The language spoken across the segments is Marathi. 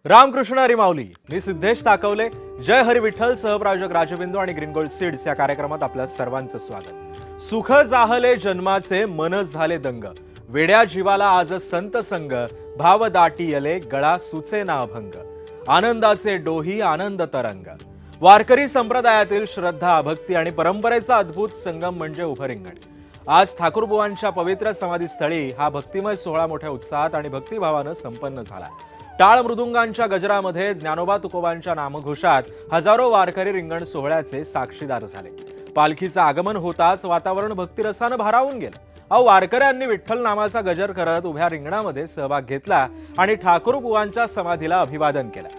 रामकृष्ण हरी माऊली. मी सिद्धेश ताकवले. जय हरी विठ्ठल सहप्रायोजक राजबिंदू आणि ग्रीन गोल्ड सीड्स या कार्यक्रमात आपल्या सर्वांचं स्वागत. सुख जाहले जन्माचे मन झाले दंग, वेड्या जीवाला आज संत संग, भाव दाटियले गळा सुचेना अभंग, आनंदाचे डोही आनंद तरंग. वारकरी संप्रदायातील श्रद्धा, भक्ती आणि परंपरेचा अद्भुत संगम म्हणजे उभं रिंगण. आज ठाकूरबुवांच्या पवित्र समाधीस्थळी हा भक्तिमय सोहळा मोठ्या उत्साहात आणि भक्तिभावानं संपन्न झाला. टाळ मृदुंगांच्या गजरामध्ये, ज्ञानोबा तुकोबांच्या नामघोषात हजारो वारकरी रिंगण सोहळ्याचे साक्षीदार झाले. पालखीचं आगमन होताच वातावरण भक्तिरसानं भारावून गेलं. वारकऱ्यांनी विठ्ठल नामाचा गजर करत उभ्या रिंगणामध्ये सहभाग घेतला आणि ठाकूरबुवांच्या समाधीला अभिवादन केलं.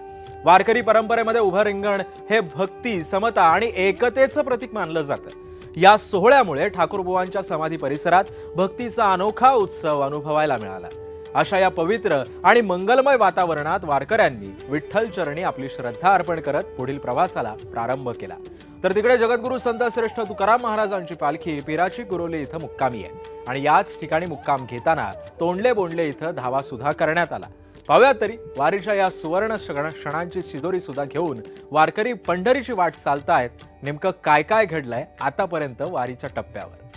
वारकरी परंपरेमध्ये उभं रिंगण हे भक्ती, समता आणि एकतेचं प्रतीक मानलं जातं. या सोहळ्यामुळे ठाकूरबुवांच्या समाधी परिसरात भक्तीचा अनोखा उत्सव अनुभवायला मिळाला. अशा या पवित्र आणि मंगलमय वातावरणात वारकऱ्यांनी विठ्ठल चरणी आपली श्रद्धा अर्पण करत पुढील प्रवासाला प्रारंभ केला. तर तिकडे जगद्गुरू संत श्रेष्ठ तुकाराम महाराजांची पालखी पिराची कुरोली इथं मुक्कामी आहे आणि याच ठिकाणी मुक्काम घेताना तोंडले बोंडले इथं धावा सुद्धा करण्यात आला. पाहूयात तरी वारीच्या या सुवर्ण क्षणांची शिदोरी सुद्धा घेऊन वारकरी पंढरीची वाट चालतायत. नेमकं काय काय घडलंय आतापर्यंत वारीच्या टप्प्यावर.